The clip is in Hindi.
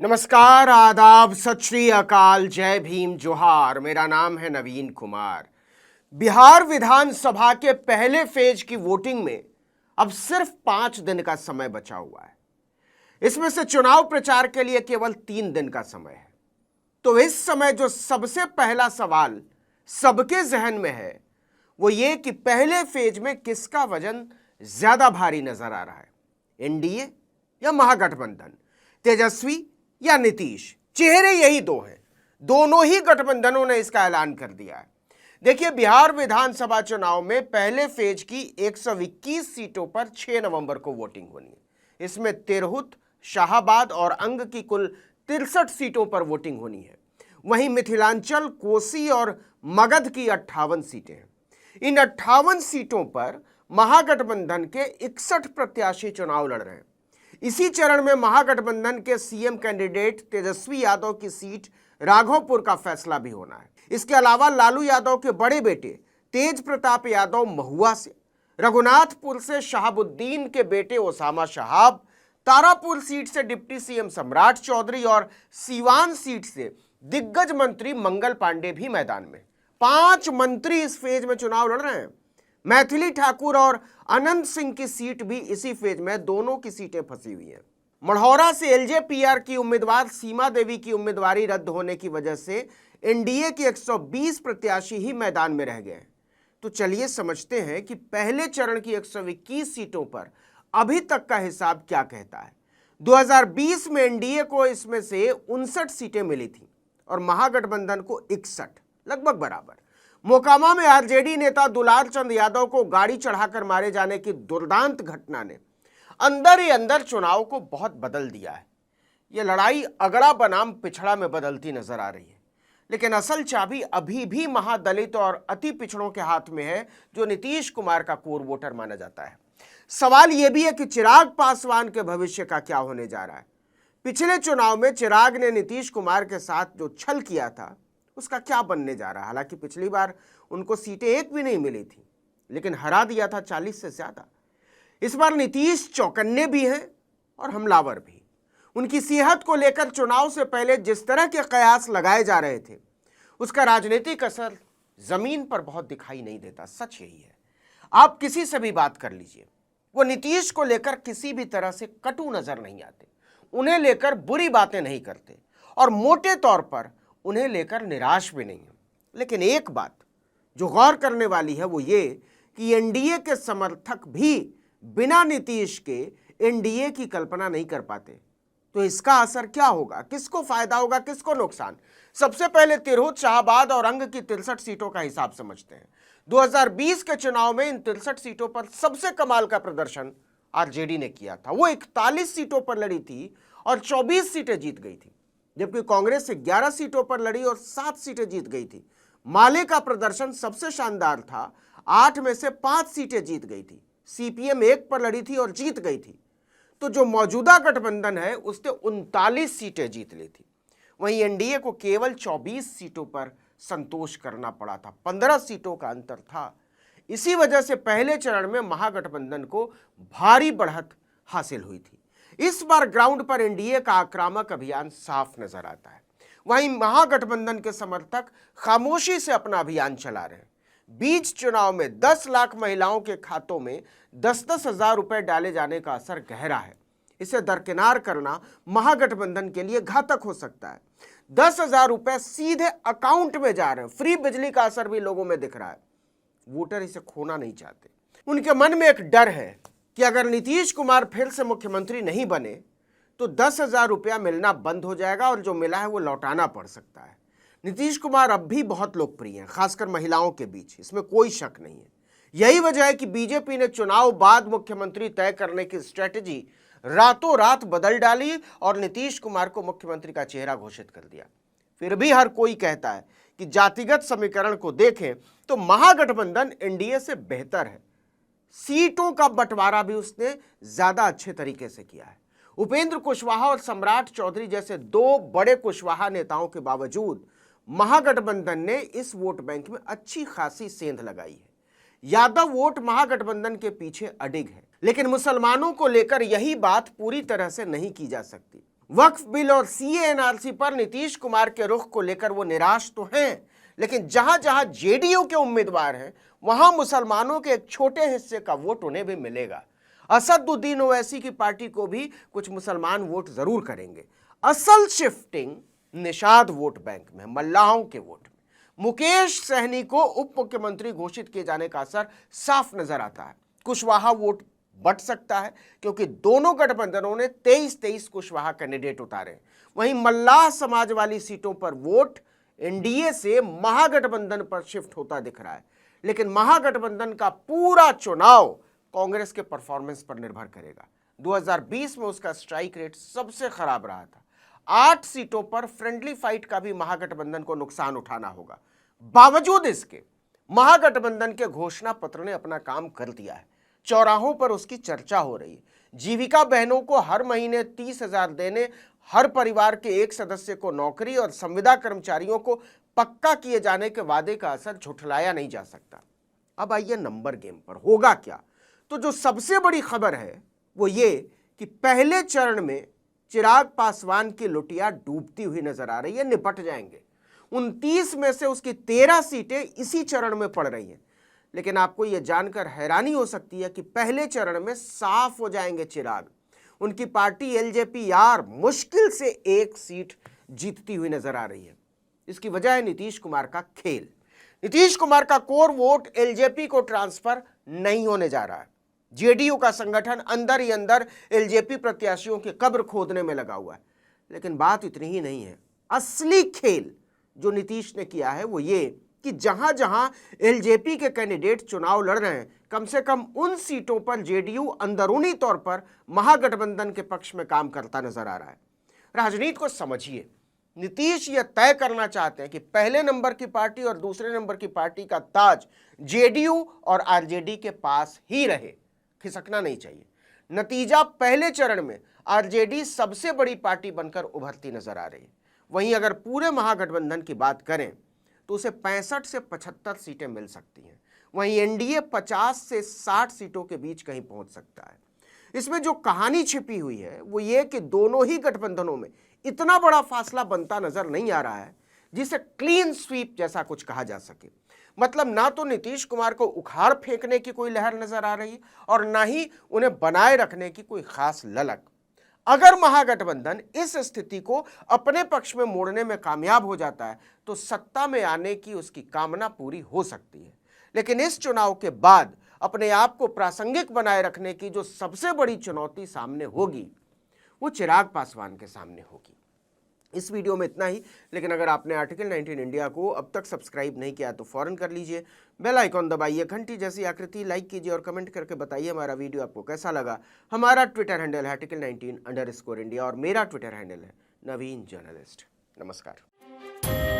नमस्कार, आदाब, सत श्री अकाल, जय भीम, जोहार। मेरा नाम है नवीन कुमार। बिहार विधानसभा के पहले फेज की वोटिंग में अब सिर्फ 5 दिन का समय बचा हुआ है। इसमें से चुनाव प्रचार के लिए केवल 3 दिन का समय है। तो इस समय जो सबसे पहला सवाल सबके जहन में है वो ये कि पहले फेज में किसका वजन ज्यादा भारी नजर आ रहा है, एनडीए या महागठबंधन, तेजस्वी या नीतीश। चेहरे यही दो हैं। दोनों ही गठबंधनों ने इसका ऐलान कर दिया है। देखिए, बिहार विधानसभा चुनाव में पहले फेज की 121 सीटों पर 6 नवंबर को वोटिंग होनी है। इसमें तिरहुत, शाहाबाद और अंग की कुल 63 सीटों पर वोटिंग होनी है। वहीं मिथिलांचल, कोसी और मगध की 58 सीटें हैं। इन 58 सीटों पर महागठबंधन के 61 प्रत्याशी चुनाव लड़ रहे हैं। इसी चरण में महागठबंधन के सीएम कैंडिडेट तेजस्वी यादव की सीट राघोपुर का फैसला भी होना है। इसके अलावा लालू यादव के बड़े बेटे तेज प्रताप यादव महुआ से, रघुनाथपुर से शहाबुद्दीन के बेटे ओसामा शहाब, तारापुर सीट से डिप्टी सीएम सम्राट चौधरी और सीवान सीट से दिग्गज मंत्री मंगल पांडे भी मैदान में। 5 मंत्री इस फेज में चुनाव लड़ रहे हैं। मैथिली ठाकुर और अनंत सिंह की सीट भी इसी फेज में, दोनों की सीटें फंसी हुई हैं। मढ़ौरा से एलजेपीआर की उम्मीदवार सीमा देवी की उम्मीदवारी रद्द होने की वजह से एनडीए के 120 प्रत्याशी ही मैदान में रह गए हैं। तो चलिए समझते हैं कि पहले चरण की 121 सीटों पर अभी तक का हिसाब क्या कहता है। 2020 में एनडीए को इसमें से 59 सीटें मिली थी और महागठबंधन को 61, लगभग बराबर। मोकामा में आरजेडी नेता दुलार चंद यादव को गाड़ी चढ़ाकर मारे जाने की दुर्दांत घटना ने अंदर ही अंदर चुनाव को बहुत बदल दिया है। यह लड़ाई अगड़ा बनाम पिछड़ा में बदलती नजर आ रही है। लेकिन असल चाबी अभी भी महादलित और अति पिछड़ों के हाथ में है, जो नीतीश कुमार का कोर वोटर माना जाता है। सवाल यह भी है कि चिराग पासवान के भविष्य का क्या होने जा रहा है। पिछले चुनाव में चिराग ने नीतीश कुमार के साथ जो छल किया था उसका क्या बनने जा रहा है। हालांकि पिछली बार उनको सीटें एक भी नहीं मिली थी, लेकिन हरा दिया था 40 से ज्यादा। इस बार नीतीश चौकन्ने भी हैं और हमलावर भी। उनकी सेहत को लेकर चुनाव से पहले जिस तरह के कयास लगाए जा रहे थे उसका राजनीतिक असर जमीन पर बहुत दिखाई नहीं देता। सच यही है। आप किसी से भी बात कर लीजिए, वो नीतीश को लेकर किसी भी तरह से कटु नजर नहीं आते, उन्हें लेकर बुरी बातें नहीं करते और मोटे तौर पर उन्हें लेकर निराश भी नहीं है। लेकिन एक बात जो गौर करने वाली है वो ये कि एनडीए के समर्थक भी बिना नीतीश के एनडीए की कल्पना नहीं कर पाते। तो इसका असर क्या होगा, किसको फायदा होगा, किसको नुकसान। सबसे पहले तिरहुत, शाहाबाद और अंग की 63 सीटों का हिसाब समझते हैं। 2020 के चुनाव में इन 63 सीटों पर सबसे कमाल का प्रदर्शन आरजेडी ने किया था। वो 41 सीटों पर लड़ी थी और 24 सीटें जीत गई थी, जबकि कांग्रेस से 11 सीटों पर लड़ी और 7 सीटें जीत गई थी। माले का प्रदर्शन सबसे शानदार था, 8 में से 5 सीटें जीत गई थी। सीपीएम 1 पर लड़ी थी और जीत गई थी। तो जो मौजूदा गठबंधन है उसने 39 सीटें जीत ली थी। वहीं एनडीए को केवल 24 सीटों पर संतोष करना पड़ा था, 15 सीटों का अंतर था। इसी वजह से पहले चरण में महागठबंधन को भारी बढ़त हासिल हुई थी। इस बार ग्राउंड पर एनडीए का आक्रामक अभियान साफ नजर आता है। वहीं महागठबंधन के समर्थक खामोशी से अपना अभियान चला रहे हैं। बीच चुनाव में 10 लाख महिलाओं के खातों में 10-10 हजार रुपए डाले जाने का असर गहरा है। इसे दरकिनार करना महागठबंधन के लिए घातक हो सकता है। 10,000 रुपए सीधे अकाउंट में जा रहे हैं। फ्री बिजली का असर भी लोगों में दिख रहा है। वोटर इसे खोना नहीं चाहते। उनके मन में एक डर है कि अगर नीतीश कुमार फिर से मुख्यमंत्री नहीं बने तो 10,000 रुपया मिलना बंद हो जाएगा और जो मिला है वो लौटाना पड़ सकता है। नीतीश कुमार अब भी बहुत लोकप्रिय हैं, खासकर महिलाओं के बीच, इसमें कोई शक नहीं है। यही वजह है कि बीजेपी ने चुनाव बाद मुख्यमंत्री तय करने की स्ट्रेटजी रातों रात बदल डाली और नीतीश कुमार को मुख्यमंत्री का चेहरा घोषित कर दिया। फिर भी हर कोई कहता है कि जातिगत समीकरण को देखें तो महागठबंधन एनडीए से बेहतर है। सीटों का बंटवारा भी उसने ज्यादा अच्छे तरीके से किया है। उपेंद्र कुशवाहा और सम्राट चौधरी जैसे 2 बड़े कुशवाहा नेताओं के बावजूद महागठबंधन ने इस वोट बैंक में अच्छी खासी सेंध लगाई है। यादव वोट महागठबंधन के पीछे अडिग है, लेकिन मुसलमानों को लेकर यही बात पूरी तरह से नहीं की जा सकती। वक्फ बिल और सीए एनआरसी पर नीतीश कुमार के रुख को लेकर वो निराश तो हैं, लेकिन जहां जहां जेडीयू के उम्मीदवार हैं वहां मुसलमानों के एक छोटे हिस्से का वोट उन्हें भी मिलेगा। असदुद्दीन ओवैसी की पार्टी को भी कुछ मुसलमान वोट जरूर करेंगे। असल शिफ्टिंग निषाद वोट बैंक में, मल्लाहों के वोट में। मुकेश सहनी को उप मुख्यमंत्री घोषित किए जाने का असर साफ नजर आता है। कुशवाहा वोट बढ़ सकता है क्योंकि दोनों गठबंधनों ने 23-23 कुशवाहा कैंडिडेट उतारे। वहीं मल्लाह समाज वाली सीटों पर वोट एनडीए से महागठबंधन पर शिफ्ट होता दिख रहा है, लेकिन महागठबंधन का पूरा चुनाव कांग्रेस के परफॉर्मेंस पर निर्भर करेगा। 2020 में उसका स्ट्राइक रेट सबसे खराब रहा था। 8 सीटों पर फ्रेंडली फाइट का भी महागठबंधन को नुकसान उठाना होगा। बावजूद इसके महागठबंधन के घोषणा पत्र ने अपना काम कर दिया है। चौराहों पर उसकी चर्चा हो रही है। जीविका बहनों को हर महीने 30,000 देने, हर परिवार के एक सदस्य को नौकरी और संविदा कर्मचारियों को पक्का किए जाने के वादे का असर झुठलाया नहीं जा सकता। अब आइए नंबर गेम पर, होगा क्या? तो जो सबसे बड़ी खबर है वो ये कि पहले चरण में चिराग पासवान की लुटिया डूबती हुई नजर आ रही है, निपट जाएंगे। 29 में से उसकी 13 सीटें इसी चरण में पड़ रही हैं। लेकिन आपको यह जानकर हैरानी हो सकती है कि पहले चरण में साफ हो जाएंगे चिराग। उनकी पार्टी एलजेपी यार मुश्किल से 1 सीट जीतती हुई नजर आ रही है। इसकी वजह है नीतीश कुमार का खेल। नीतीश कुमार का कोर वोट एलजेपी को ट्रांसफर नहीं होने जा रहा है। जेडीयू का संगठन अंदर ही अंदर एलजेपी प्रत्याशियों की कब्र खोदने में लगा हुआ है। लेकिन बात इतनी ही नहीं है। असली खेल जो नीतीश ने किया है वो ये कि जहां जहां एलजेपी के कैंडिडेट चुनाव लड़ रहे हैं, कम से कम उन सीटों पर जेडीयू अंदरूनी तौर पर महागठबंधन के पक्ष में काम करता नजर आ रहा है। राजनीति को समझिए। नीतीश यह तय करना चाहते हैं कि पहले नंबर की पार्टी और दूसरे नंबर की पार्टी का ताज जेडीयू और आरजेडी के पास ही रहे, खिसकना नहीं चाहिए। नतीजा पहले चरण में आरजेडी सबसे बड़ी पार्टी बनकर उभरती नजर आ रही है। वहीं अगर पूरे महागठबंधन की बात करें तो उसे 65 से 75 सीटें मिल सकती हैं। वहीं एनडीए 50 से 60 सीटों के बीच कहीं पहुंच सकता है। इसमें जो कहानी छिपी हुई है वो ये कि दोनों ही गठबंधनों में इतना बड़ा फासला बनता नजर नहीं आ रहा है जिसे क्लीन स्वीप जैसा कुछ कहा जा सके। मतलब ना तो नीतीश कुमार को उखाड़ फेंकने की कोई लहर नजर आ रही और ना ही उन्हें बनाए रखने की कोई खास ललक। अगर महागठबंधन इस स्थिति को अपने पक्ष में मोड़ने में कामयाब हो जाता है तो सत्ता में आने की उसकी कामना पूरी हो सकती है। लेकिन इस चुनाव के बाद अपने आप को प्रासंगिक बनाए रखने की जो सबसे बड़ी चुनौती सामने होगी वो चिराग पासवान के सामने होगी। इस वीडियो में इतना ही, लेकिन अगर आपने आर्टिकल 19 इंडिया को अब तक सब्सक्राइब नहीं किया तो फौरन कर लीजिए। बेल आइकॉन दबाइए, घंटी जैसी आकृति लाइक कीजिए और कमेंट करके बताइए हमारा वीडियो आपको कैसा लगा। हमारा ट्विटर हैंडल है article19_India और मेरा ट्विटर हैंडल है नवीन जर्नलिस्ट। नमस्कार।